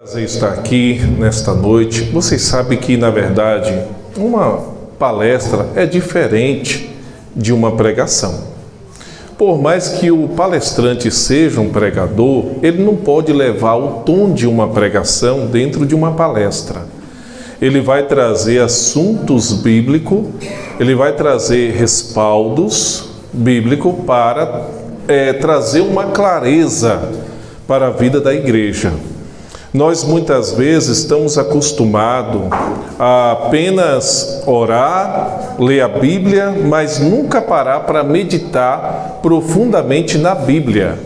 Prazer estar aqui nesta noite. Vocês sabem que, na verdade, uma palestra é diferente de uma pregação. Por mais que o palestrante seja um pregador, ele não pode levar o tom de uma pregação dentro de uma palestra. Ele vai trazer assuntos bíblicos, ele vai trazer respaldos bíblicos para trazer uma clareza para a vida da igreja. Nós muitas vezes estamos acostumados a apenas orar, ler a Bíblia, mas nunca parar para meditar profundamente na Bíblia.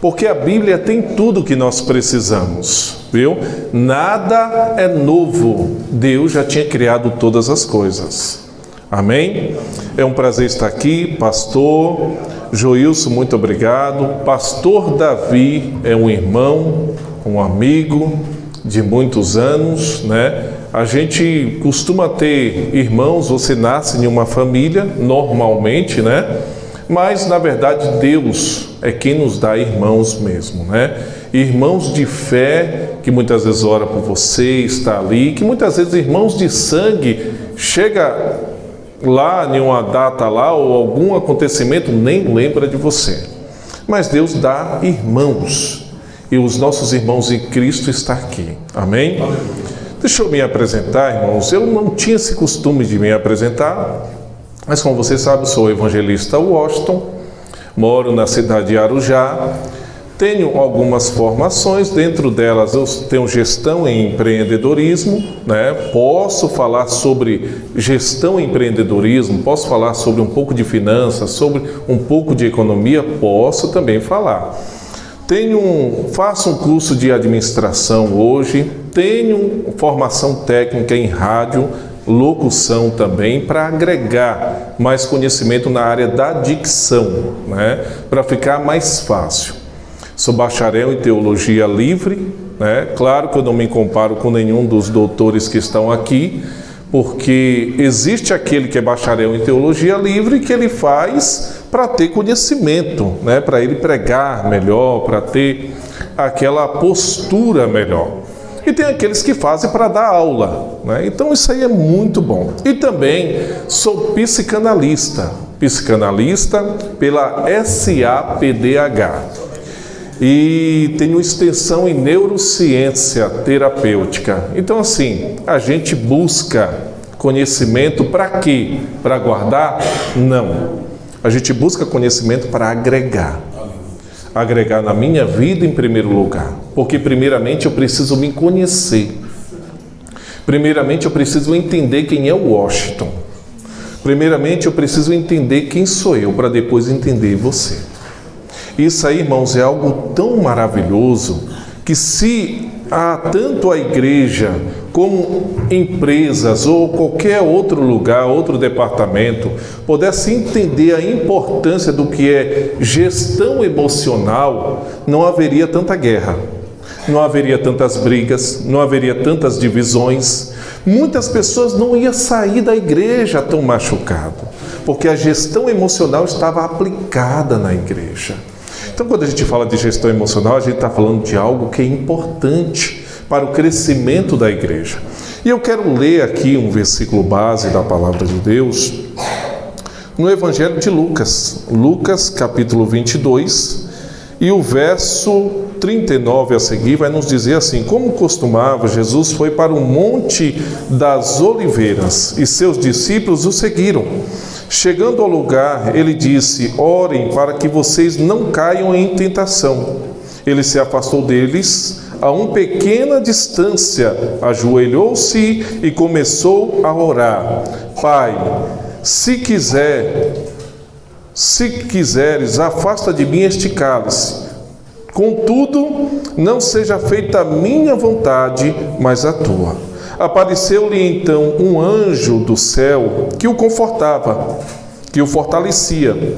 Porque a Bíblia tem tudo que nós precisamos, viu? Nada é novo, Deus já tinha criado todas as coisas. Amém? É um prazer estar aqui, pastor Joilson, muito obrigado. Pastor Davi é um irmão, um amigo de muitos anos, né? A gente costuma ter irmãos, você nasce em uma família, normalmente, né? Mas, na verdade, Deus é quem nos dá irmãos mesmo, né? Irmãos de fé, que muitas vezes ora por você, está ali, que muitas vezes irmãos de sangue, chega lá em uma data lá, ou algum acontecimento, nem lembra de você. Mas Deus dá irmãos. E os nossos irmãos em Cristo estão aqui. Amém? Deixa eu me apresentar, irmãos. Eu não tinha esse costume de me apresentar, mas como vocês sabem, sou o evangelista Washington, moro na cidade de Arujá, tenho algumas formações, dentro delas eu tenho gestão em empreendedorismo, né? Posso falar sobre gestão e empreendedorismo, posso falar sobre um pouco de finanças, sobre um pouco de economia, posso também falar. Faço um curso de administração hoje, tenho formação técnica em rádio, locução também, para agregar mais conhecimento na área da dicção, né? Para ficar mais fácil. Sou bacharel em teologia livre, né? Claro que eu não me comparo com nenhum dos doutores que estão aqui, porque existe aquele que é bacharel em teologia livre que ele faz para ter conhecimento, né? Para ele pregar melhor, para ter aquela postura melhor. E tem aqueles que fazem para dar aula, né? Então isso aí é muito bom. E também sou psicanalista pela SAPDH. E tenho extensão em neurociência terapêutica. Então, assim, a gente busca conhecimento para quê? Para guardar? Não. A gente busca conhecimento para agregar. Agregar na minha vida em primeiro lugar. Porque, primeiramente, eu preciso me conhecer. Primeiramente, eu preciso entender quem é o Washington. Primeiramente, eu preciso entender quem sou eu, para depois entender você. Isso aí, irmãos, é algo tão maravilhoso que se tanto a igreja como empresas ou qualquer outro lugar, outro departamento, pudesse entender a importância do que é gestão emocional, não haveria tanta guerra, não haveria tantas brigas, não haveria tantas divisões. Muitas pessoas não iam sair da igreja tão machucadas, porque a gestão emocional estava aplicada na igreja. Então, quando a gente fala de gestão emocional, a gente está falando de algo que é importante para o crescimento da igreja. E eu quero ler aqui um versículo base da palavra de Deus, no Evangelho de Lucas, Lucas capítulo 22, e o verso 39 a seguir vai nos dizer assim: como costumava, Jesus foi para o Monte das Oliveiras, e seus discípulos o seguiram. Chegando ao lugar, ele disse: orem para que vocês não caiam em tentação. Ele se afastou deles a uma pequena distância, ajoelhou-se e começou a orar: Pai, se quiseres, afasta de mim este cálice. Contudo, não seja feita a minha vontade, mas a tua. Apareceu-lhe então um anjo do céu que o confortava, que o fortalecia.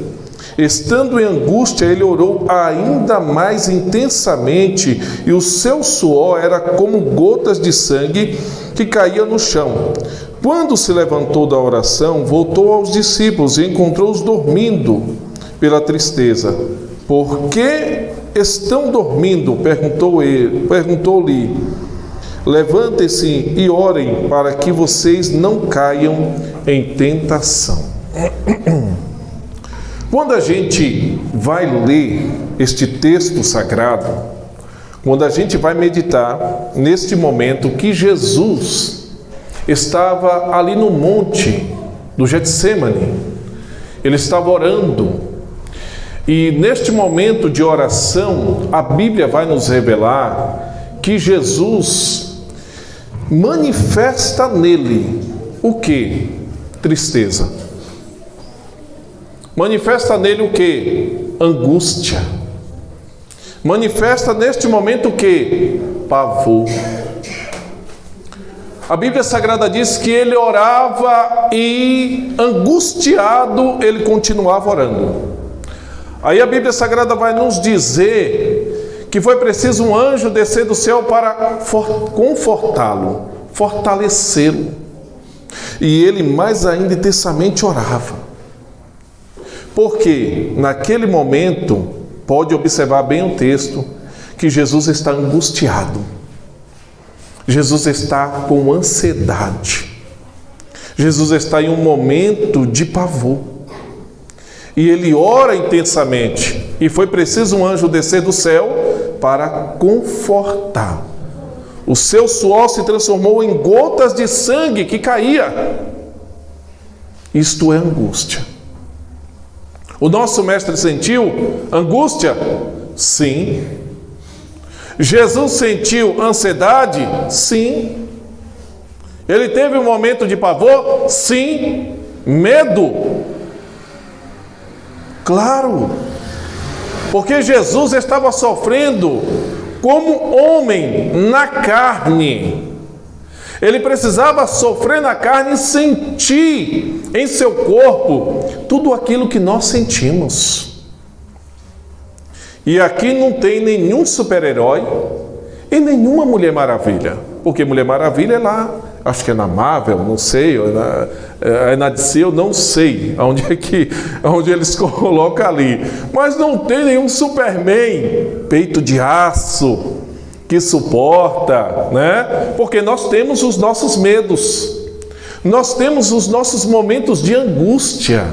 Estando em angústia, ele orou ainda mais intensamente, e o seu suor era como gotas de sangue que caía no chão. Quando se levantou da oração, voltou aos discípulos e encontrou-os dormindo pela tristeza. Por que estão dormindo? Perguntou-lhe. Levantem-se e orem para que vocês não caiam em tentação. Quando a gente vai ler este texto sagrado, quando a gente vai meditar neste momento que Jesus estava ali no monte do Getsemane, ele estava orando, e neste momento de oração, a Bíblia vai nos revelar que Jesus manifesta nele o quê? Tristeza. Manifesta nele o quê? Angústia. Manifesta neste momento o quê? Pavor. A Bíblia Sagrada diz que ele orava e, angustiado, ele continuava orando. Aí a Bíblia Sagrada vai nos dizer que foi preciso um anjo descer do céu para confortá-lo, fortalecê-lo. E ele mais ainda intensamente orava. Porque naquele momento, pode observar bem o texto, que Jesus está angustiado. Jesus está com ansiedade. Jesus está em um momento de pavor. E ele ora intensamente. E foi preciso um anjo descer do céu para confortar. O seu suor se transformou em gotas de sangue que caía. Isto é angústia. O nosso mestre sentiu angústia? Sim. Jesus sentiu ansiedade? Sim. Ele teve um momento de pavor? Sim. Medo? Claro. Porque Jesus estava sofrendo como homem na carne. Ele precisava sofrer na carne e sentir em seu corpo tudo aquilo que nós sentimos. E aqui não tem nenhum super-herói e nenhuma Mulher Maravilha. Porque Mulher Maravilha é lá, acho que é na Marvel, não sei, é na DC, eu não sei onde eles colocam ali. Mas não tem nenhum Superman, peito de aço, que suporta, né? Porque nós temos os nossos medos, nós temos os nossos momentos de angústia,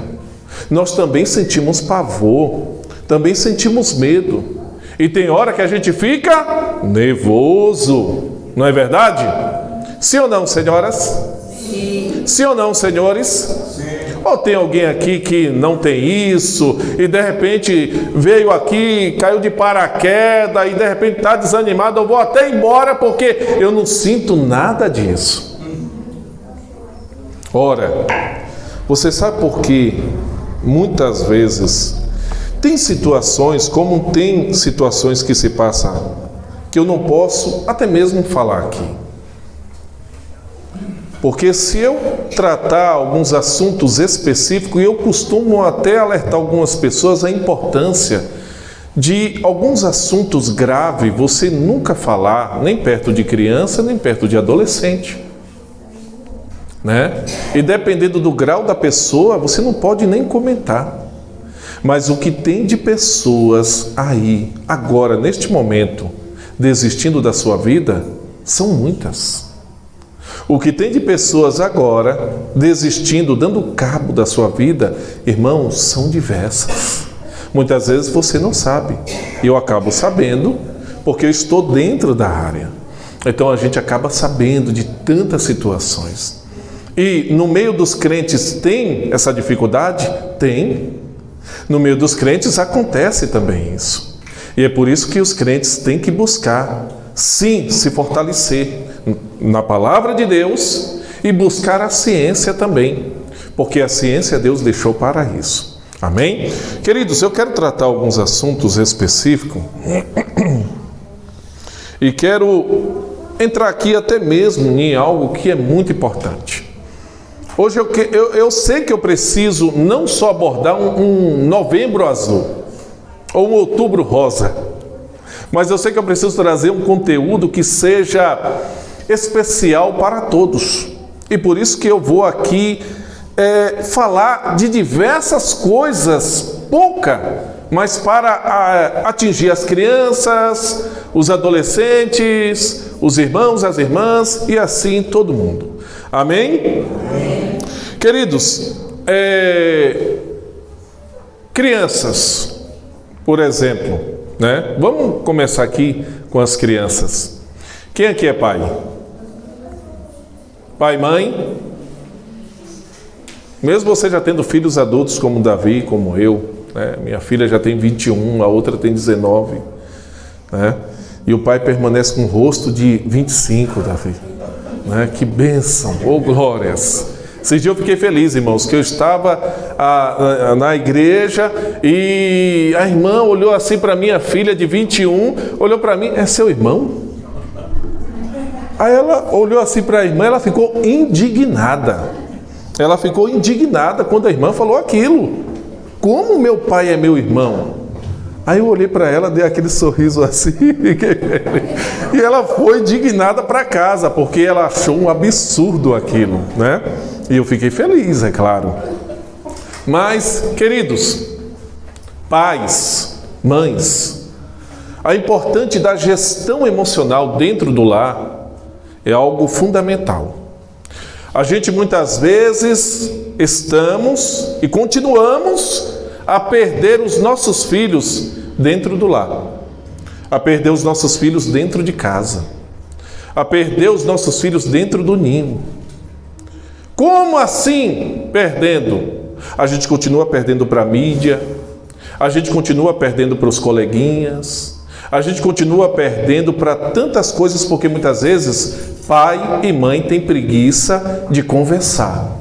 nós também sentimos pavor, também sentimos medo, e tem hora que a gente fica nervoso, não é verdade? Sim ou não, senhoras? Sim. Sim ou não, senhores? Sim. Ou tem alguém aqui que não tem isso, e de repente veio aqui, caiu de paraquedas, e de repente está desanimado, eu vou até embora porque eu não sinto nada disso. Ora, você sabe por que muitas vezes tem situações, como tem situações que se passam, que eu não posso até mesmo falar aqui. Porque se eu tratar alguns assuntos específicos, e eu costumo até alertar algumas pessoas a importância de alguns assuntos graves, você nunca falar, nem perto de criança, nem perto de adolescente. Né? E dependendo do grau da pessoa, você não pode nem comentar. Mas o que tem de pessoas aí, agora, neste momento, desistindo da sua vida, são muitas. O que tem de pessoas agora, desistindo, dando cabo da sua vida, irmãos, são diversas. Muitas vezes você não sabe. Eu acabo sabendo, porque eu estou dentro da área. Então a gente acaba sabendo de tantas situações. E no meio dos crentes tem essa dificuldade? Tem. No meio dos crentes acontece também isso. E é por isso que os crentes têm que buscar, sim, se fortalecer na palavra de Deus e buscar a ciência também, porque a ciência Deus deixou para isso. Amém? Queridos, eu quero tratar alguns assuntos específicos e quero entrar aqui até mesmo em algo que é muito importante. Hoje eu sei que eu preciso não só abordar um novembro azul ou um outubro rosa, mas eu sei que eu preciso trazer um conteúdo que seja especial para todos. E por isso que eu vou aqui falar de diversas coisas, pouca, mas para atingir as crianças, os adolescentes, os irmãos, as irmãs e assim todo mundo. Amém? Amém. Queridos, crianças, por exemplo, né? Vamos começar aqui com as crianças. Quem aqui é pai? Pai e mãe? Mesmo você já tendo filhos adultos como Davi, como eu, né? Minha filha já tem 21, a outra tem 19, né? E o pai permanece com o rosto de 25, Davi, né? Que bênção, oh glórias! Esses dias eu fiquei feliz, irmãos, que eu estava na igreja e a irmã olhou assim para minha filha de 21, olhou para mim, é seu irmão? Aí ela olhou assim para a irmã, ela ficou indignada. Ela ficou indignada quando a irmã falou aquilo. Como meu pai é meu irmão? Aí eu olhei para ela, dei aquele sorriso assim, e ela foi indignada para casa, porque ela achou um absurdo aquilo, né? E eu fiquei feliz, é claro. Mas, queridos, pais, mães, a importância da gestão emocional dentro do lar é algo fundamental. A gente muitas vezes estamos e continuamos a perder os nossos filhos dentro do lar, a perder os nossos filhos dentro de casa, a perder os nossos filhos dentro do ninho. Como assim perdendo? A gente continua perdendo para a mídia, a gente continua perdendo para os coleguinhas, a gente continua perdendo para tantas coisas, porque muitas vezes pai e mãe têm preguiça de conversar.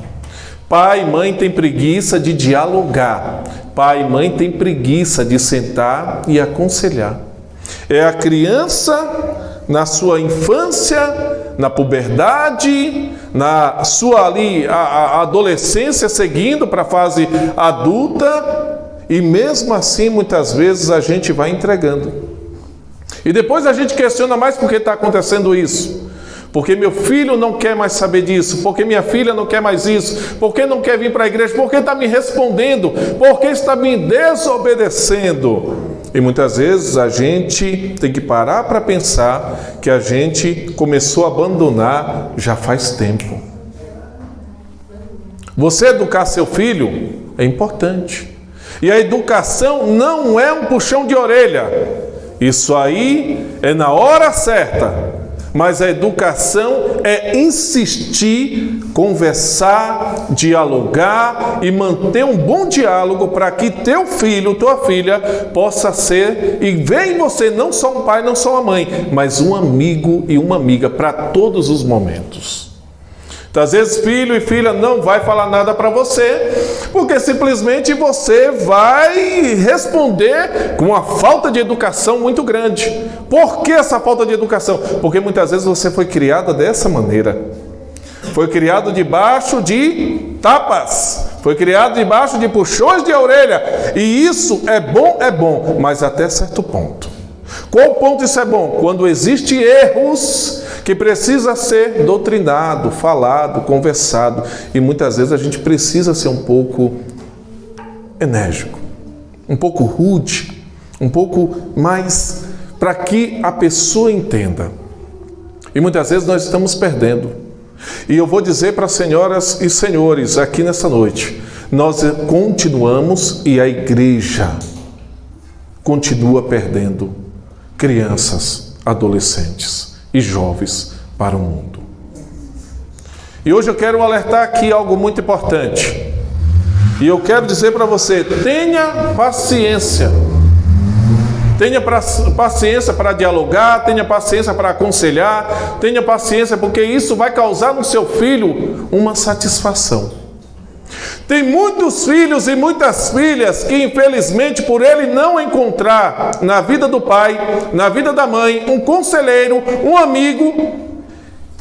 Pai e mãe têm preguiça de dialogar. Pai e mãe têm preguiça de sentar e aconselhar. É a criança na sua infância, na puberdade, na sua a adolescência, seguindo para a fase adulta, e mesmo assim muitas vezes a gente vai entregando. E depois a gente questiona mais por que está acontecendo isso. Porque meu filho não quer mais saber disso, porque minha filha não quer mais isso, porque não quer vir para a igreja, porque está me respondendo, porque está me desobedecendo. E muitas vezes a gente tem que parar para pensar que a gente começou a abandonar já faz tempo. Você educar seu filho é importante. E a educação não é um puxão de orelha. Isso aí é na hora certa. Mas a educação é insistir, conversar, dialogar e manter um bom diálogo para que teu filho, tua filha possa ser e ver em você não só um pai, não só uma mãe, mas um amigo e uma amiga para todos os momentos. Então, às vezes filho e filha não vai falar nada para você, porque simplesmente você vai responder com uma falta de educação muito grande. Por que essa falta de educação? Porque muitas vezes você foi criada dessa maneira. Foi criado debaixo de tapas, foi criado debaixo de puxões de orelha. E isso é bom, mas até certo ponto. Qual ponto isso é bom? Quando existem erros que precisa ser doutrinado, falado, conversado. E muitas vezes a gente precisa ser um pouco enérgico, um pouco rude, um pouco mais para que a pessoa entenda. E muitas vezes nós estamos perdendo. E eu vou dizer para as senhoras e senhores aqui nessa noite, nós continuamos e a igreja continua perdendo crianças, adolescentes e jovens para o mundo. E hoje eu quero alertar aqui algo muito importante. E eu quero dizer para você, tenha paciência. Tenha paciência para dialogar, tenha paciência para aconselhar, tenha paciência porque isso vai causar no seu filho uma satisfação. Tem muitos filhos e muitas filhas que infelizmente por ele não encontrar na vida do pai, na vida da mãe, um conselheiro, um amigo,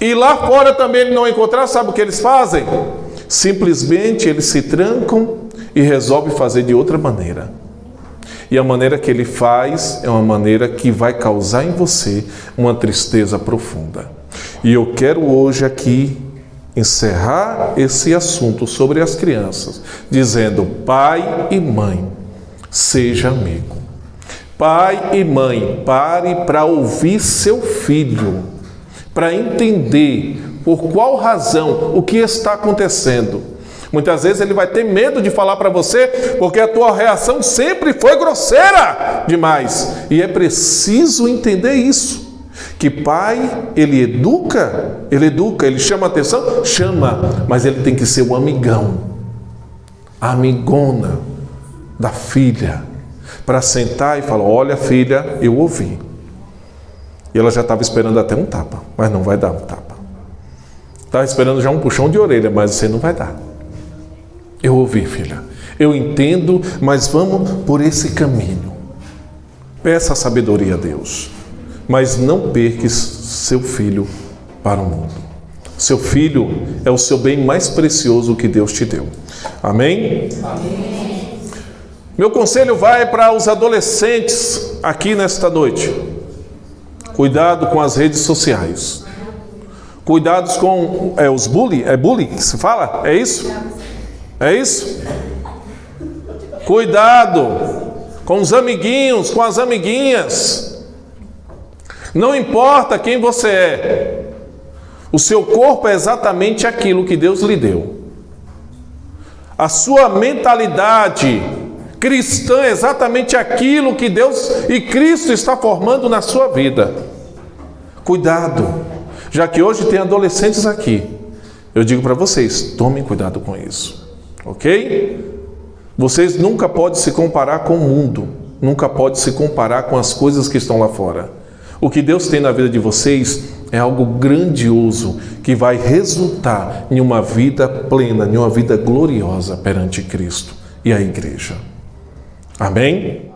e lá fora também ele não encontrar, sabe o que eles fazem? Simplesmente eles se trancam e resolvem fazer de outra maneira. E a maneira que ele faz é uma maneira que vai causar em você uma tristeza profunda. E eu quero hoje aqui encerrar esse assunto sobre as crianças, dizendo: pai e mãe, seja amigo. Pai e mãe, pare para ouvir seu filho. para entender por qual razão, o que está acontecendo. Muitas vezes ele vai ter medo de falar para você, porque a tua reação sempre foi grosseira demais. E é preciso entender isso. Que pai, ele educa, ele chama atenção, chama, mas ele tem que ser o amigão, a amigona da filha, para sentar e falar: olha filha, eu ouvi. E ela já estava esperando até um tapa, mas não vai dar um tapa. Estava esperando já um puxão de orelha, mas você não vai dar. Eu ouvi, filha, eu entendo, mas vamos por esse caminho. Peça a sabedoria a Deus, mas não perca seu filho para o mundo. Seu filho é o seu bem mais precioso que Deus te deu. Amém? Amém. Meu conselho vai para os adolescentes aqui nesta noite. Cuidado com as redes sociais. Cuidados com os bullying. É bullying que se fala? É isso? É isso? Cuidado com os amiguinhos, com as amiguinhas. Não importa quem você é. O seu corpo é exatamente aquilo que Deus lhe deu. A sua mentalidade cristã é exatamente aquilo que Deus e Cristo está formando na sua vida. Cuidado, já que hoje tem adolescentes aqui. Eu digo para vocês, tomem cuidado com isso. Ok? Vocês nunca podem se comparar com o mundo, nunca podem se comparar com as coisas que estão lá fora. O que Deus tem na vida de vocês é algo grandioso, que vai resultar em uma vida plena, em uma vida gloriosa perante Cristo e a igreja. Amém?